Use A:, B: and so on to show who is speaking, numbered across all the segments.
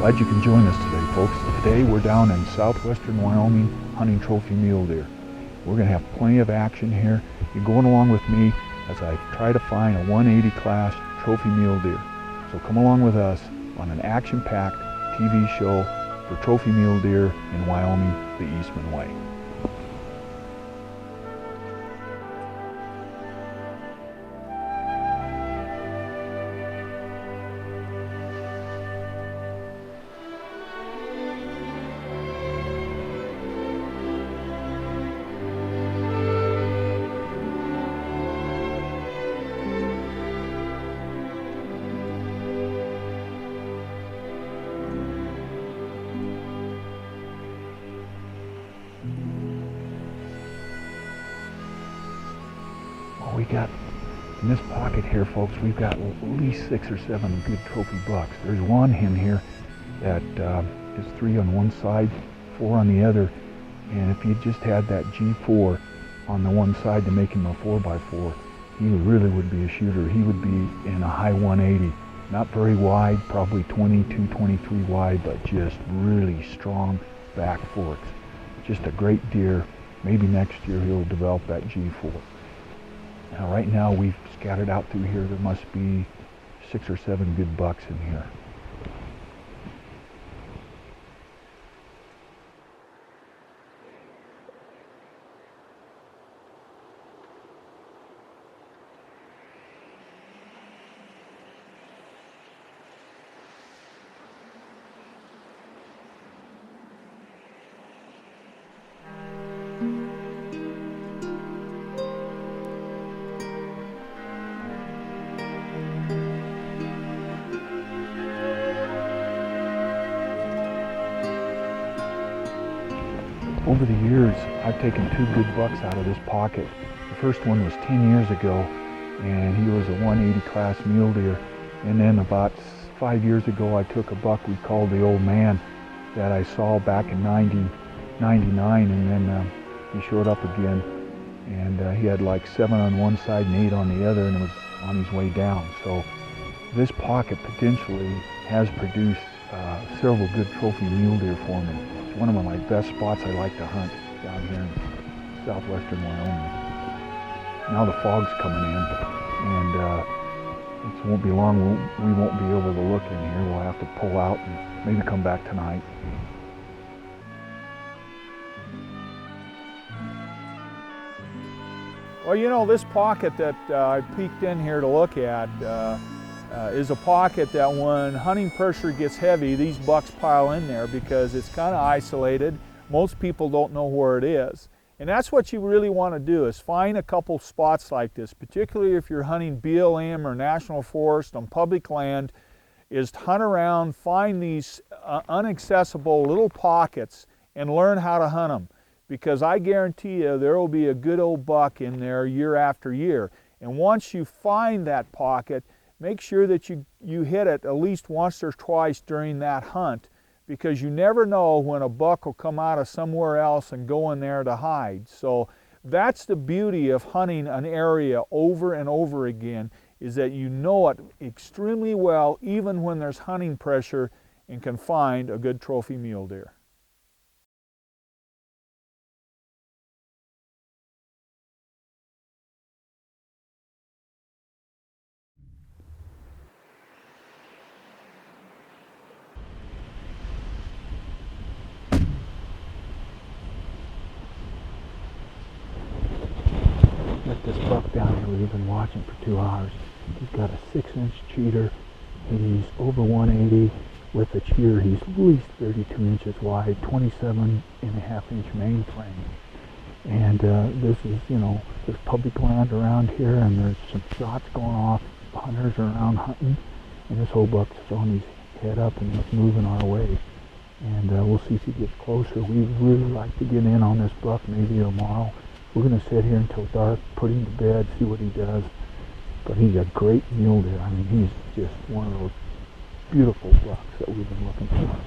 A: Glad you can join us today, folks. Today we're down in southwestern Wyoming hunting trophy mule deer. We're going to have plenty of action here. You're going along with me as I try to find a 180 class trophy mule deer. So come along with us on an action-packed TV show for trophy mule deer in Wyoming the Eastman way. We got, in this pocket here, folks, we've got at least 6 or 7 good trophy bucks. There's one hen here that is 3 on one side, 4 on the other, and if you just had that G4 on the one side to make him a 4x4, he really would be a shooter. He would be in a high 180, not very wide, probably 22, 23 wide, but just really strong back forks. Just a great deer. Maybe next year he'll develop that G4. Now right now we've scattered out through here. There must be 6 or 7 good bucks in here. Over the years, I've taken 2 good bucks out of this pocket. The first one was 10 years ago, and he was a 180 class mule deer. And then about 5 years ago, I took a buck we called the Old Man that I saw back in 99, and then he showed up again. And he had like 7 on one side and 8 on the other, and it was on his way down. So this pocket potentially has produced several good trophy mule deer for me. It's one of my best spots I like to hunt down here in southwestern Wyoming. Now the fog's coming in, and it won't be long. We won't be able to look in here. We'll have to pull out and maybe come back tonight.
B: Well, you know, this pocket that I peeked in here to look at is a pocket that when hunting pressure gets heavy, these bucks pile in there because it's kind of isolated. Most people don't know where it is. And that's what you really want to do, is find a couple spots like this, particularly if you're hunting BLM or national forest on public land, is to hunt around, find these inaccessible little pockets and learn how to hunt them. Because I guarantee you there will be a good old buck in there year after year. And once you find that pocket, make sure that you hit it at least once or twice during that hunt, because you never know when a buck will come out of somewhere else and go in there to hide. So that's the beauty of hunting an area over and over again, is that you know it extremely well even when there's hunting pressure, and can find a good trophy mule deer.
A: This buck down here we've been watching for 2 hours. He's got a 6-inch cheater. He's over 180 with a cheater. He's at least 32 inches wide, 27.5-inch mainframe. And this is, you know, there's public land around here, and there's some shots going off. Hunters are around hunting, and this whole buck's throwing his head up and it's moving our way. And we'll see if he gets closer. We'd really like to get in on this buck maybe tomorrow. We're going to sit here until dark, put him to bed, see what he does. But he's a great mule deer. I mean, he's just one of those beautiful bucks that we've been looking for.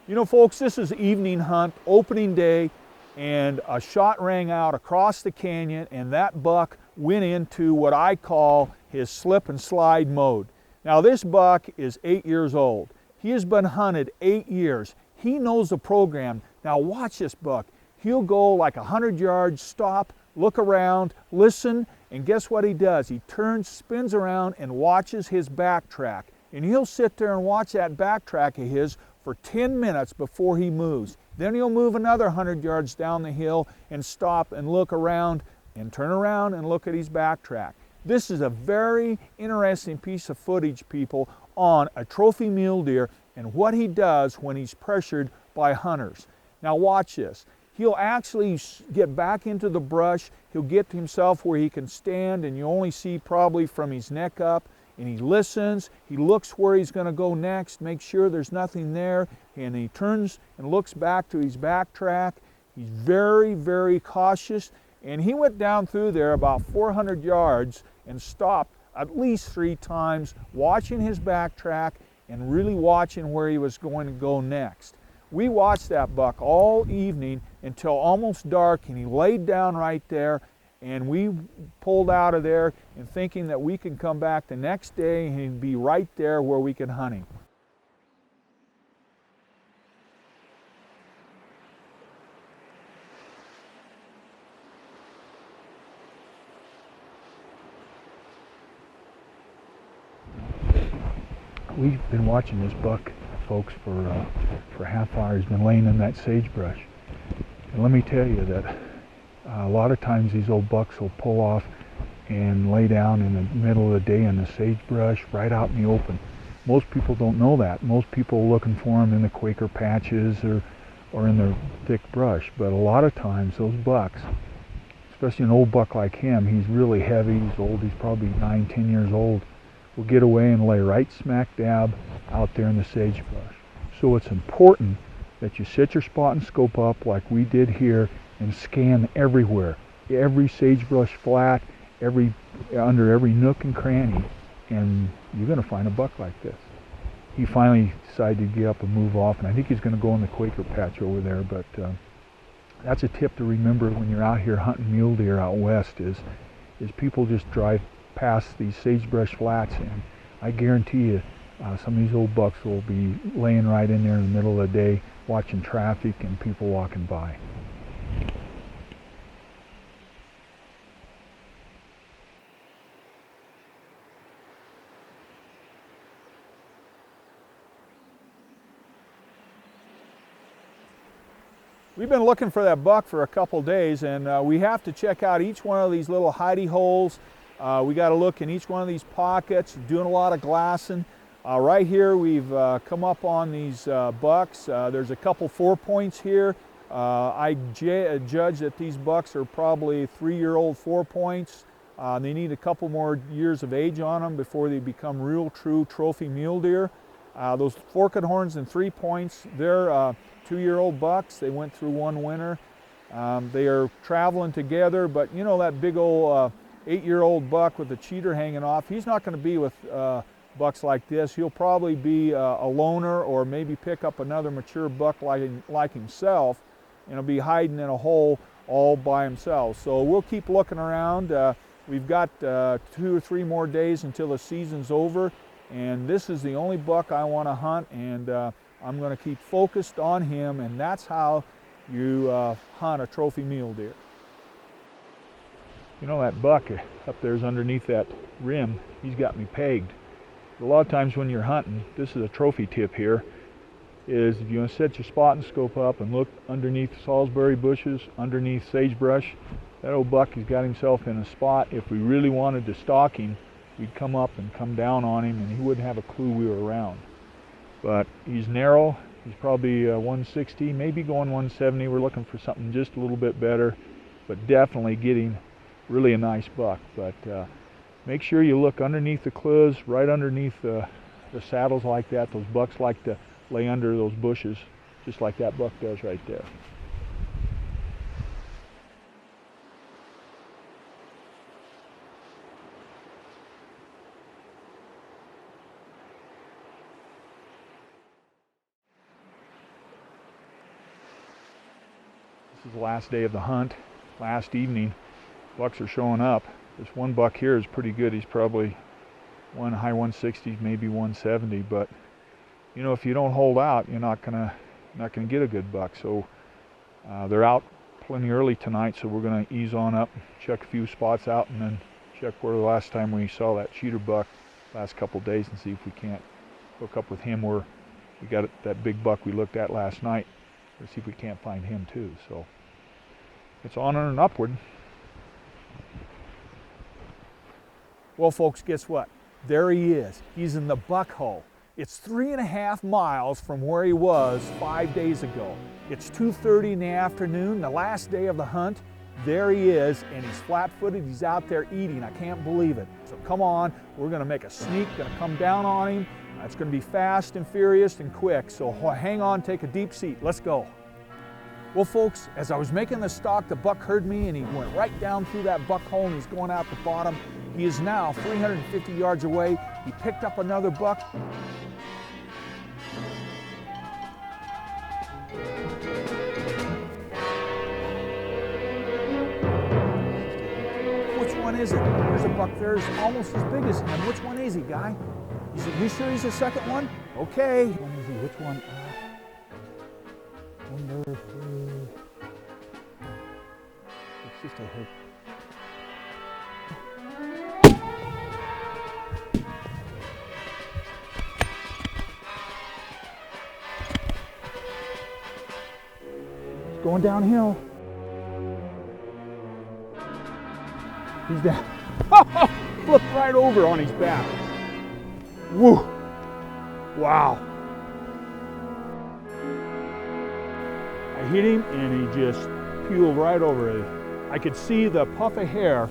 B: You know, folks, this is evening hunt, opening day, and a shot rang out across the canyon, and that buck went into what I call his slip and slide mode. Now this buck is 8 years old. He has been hunted 8 years. He knows the program. Now watch this buck. He'll go like 100 yards, stop, look around, listen, and guess what he does? He turns, spins around, and watches his backtrack. And he'll sit there and watch that backtrack of his for 10 minutes before he moves. Then he'll move another 100 yards down the hill and stop and look around and turn around and look at his backtrack. This is a very interesting piece of footage, people, on a trophy mule deer and what he does when he's pressured by hunters. Now watch this. He'll actually get back into the brush. He'll get himself where he can stand, and you only see probably from his neck up, and he listens. He looks where he's going to go next, make sure there's nothing there, and he turns and looks back to his backtrack. He's very, very cautious, and he went down through there about 400 yards and stopped at least 3 times, watching his backtrack and really watching where he was going to go next. We watched that buck all evening until almost dark, and he laid down right there, and we pulled out of there and thinking that we could come back the next day and he'd be right there where we could hunt him.
A: We've been watching this buck, folks, for a half hour. He's been laying in that sagebrush. And let me tell you that a lot of times these old bucks will pull off and lay down in the middle of the day in the sagebrush right out in the open. Most people don't know that. Most people are looking for them in the Quaker patches or in the thick brush. But a lot of times those bucks, especially an old buck like him, he's really heavy, he's old, he's probably 9, 10 years old, will get away and lay right smack dab out there in the sagebrush. So it's important that you set your spot and scope up like we did here and scan everywhere, every sagebrush flat, under every nook and cranny, and you're going to find a buck like this. He finally decided to get up and move off, and I think he's going to go in the Quaker patch over there, but that's a tip to remember when you're out here hunting mule deer out west is people just drive past these sagebrush flats, and I guarantee you some of these old bucks will be laying right in there in the middle of the day watching traffic and people walking by.
B: We've been looking for that buck for a couple days, and we have to check out each one of these little hidey holes. We got to look in each one of these pockets, doing a lot of glassing. Right here we've come up on these bucks. There's a couple 4 points here. I judge that these bucks are probably 3-year-old 4 points. They need a couple more years of age on them before they become real true trophy mule deer. Those forked horns and 3 points, they're 2-year-old bucks. They went through one winter. They are traveling together, but you know that big old 8-year-old buck with the cheater hanging off, he's not going to be with bucks like this. He'll probably be a loner or maybe pick up another mature buck like himself, and he'll be hiding in a hole all by himself. So we'll keep looking around. We've got 2 or 3 more days until the season's over, and this is the only buck I want to hunt, and I'm going to keep focused on him, and that's how you hunt a trophy mule deer.
A: You know, that buck up there's underneath that rim, he's got me pegged. A lot of times when you're hunting, this is a trophy tip here, is if you want to set your spot and scope up and look underneath Salisbury bushes, underneath sagebrush, that old buck has got himself in a spot. If we really wanted to stalk him, we'd come up and come down on him, and he wouldn't have a clue we were around. But he's narrow, he's probably 160, maybe going 170. We're looking for something just a little bit better, but definitely getting really a nice buck. But make sure you look underneath the clothes, right underneath the saddles like that. Those bucks like to lay under those bushes, just like that buck does right there. This is the last day of the hunt, last evening. Bucks are showing up. This one buck here is pretty good. He's probably
B: one high 160s, maybe 170. But you know, if you don't hold out, you're not gonna get a good buck. So they're out plenty early tonight, so we're gonna ease on up, check a few spots out, and then check where the last time we saw that cheater buck last couple days, and see if we can't hook up with him where we got that big buck we looked at last night, or see if we can't find him too. So it's on and upward. Well, folks, guess what? There he is. He's in the buck hole. It's 3.5 miles from where he was 5 days ago. It's 2:30 in the afternoon, the last day of the hunt. There he is, and he's flat-footed. He's out there eating. I can't believe it. So come on, we're gonna make a sneak, gonna come down on him. It's gonna be fast and furious and quick. So hang on, take a deep seat. Let's go. Well, folks, as I was making the stalk, the buck heard me, and he went right down through that buck hole, and he's going out the bottom. He is now 350 yards away. He picked up another buck. Which one is it? There's a buck there who's almost as big as him. Which one is he, guy? You sure he's the second one? Okay. Which one is he? Which one? Number 3. It's just a hook. It's going downhill. He's down. Flipped right over on his back. Woo! Wow. I hit him and he just peeled right over it. I could see the puff of hair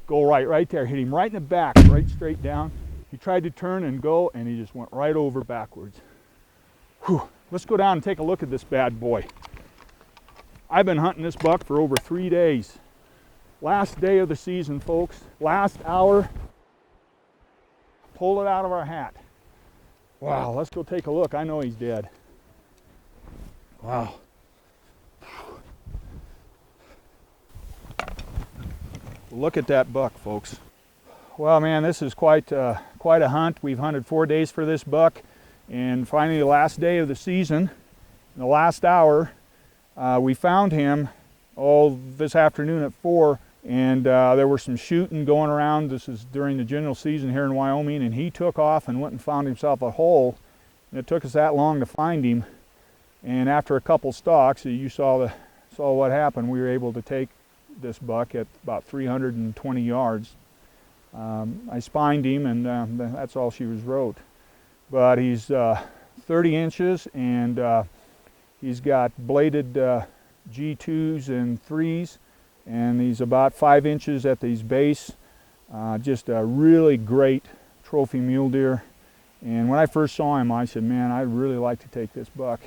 B: go right there. Hit him right in the back, right straight down. He tried to turn and go, and he just went right over backwards. Whew. Let's go down and take a look at this bad boy. I've been hunting this buck for over 3 days. Last day of the season, folks. Last hour. Pull it out of our hat. Wow, let's go take a look. I know he's dead. Wow. Look at that buck, folks. Well, man, this is quite a hunt. We've hunted 4 days for this buck, and finally the last day of the season, in the last hour, we found him this afternoon at 4, and there was some shooting going around. This is during the general season here in Wyoming, and he took off and went and found himself a hole, and it took us that long to find him. And after a couple stalks, you saw what happened. We were able to take this buck at about 320 yards. I spined him, and that's all she wrote. But he's 30 inches, and he's got bladed G2s and 3s, and he's about 5 inches at his base. Just a really great trophy mule deer. And when I first saw him, I said, man, I'd really like to take this buck,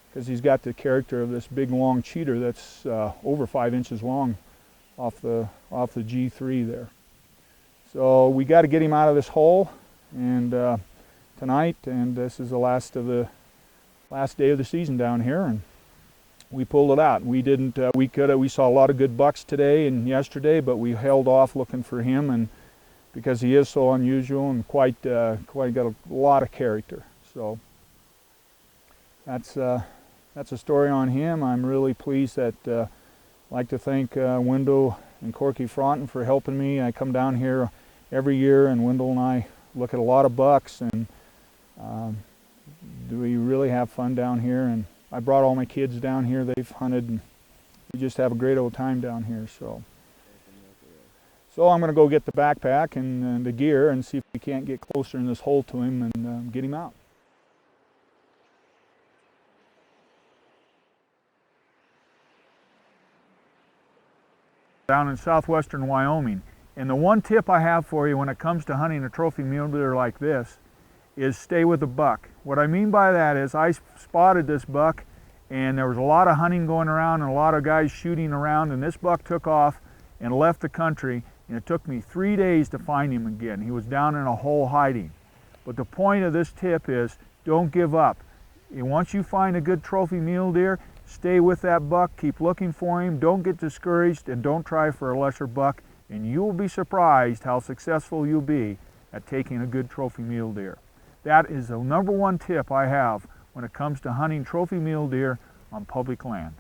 B: because he's got the character of this big long cheater that's over 5 inches long off the G3 there. So we got to get him out of this hole, and tonight, and this is the last day of the season down here, and we pulled it out. We didn't. We saw a lot of good bucks today and yesterday, but we held off looking for him, and because he is so unusual and quite got a lot of character. So that's a story on him. I'm really pleased that. I'd like to thank Wendell and Corky Fronten for helping me. I come down here every year, and Wendell and I look at a lot of bucks, and we really have fun down here. And I brought all my kids down here. They've hunted, and we just have a great old time down here. So I'm going to go get the backpack and the gear and see if we can't get closer in this hole to him and get him out. Down in southwestern Wyoming. And the one tip I have for you when it comes to hunting a trophy mule deer like this is stay with the buck. What I mean by that is I spotted this buck, and there was a lot of hunting going around and a lot of guys shooting around, and this buck took off and left the country, and it took me 3 days to find him again. He was down in a hole hiding. But the point of this tip is don't give up. And once you find a good trophy mule deer, stay with that buck, keep looking for him, don't get discouraged, and don't try for a lesser buck, and you will be surprised how successful you'll be at taking a good trophy mule deer. That is the #1 tip I have when it comes to hunting trophy mule deer on public land.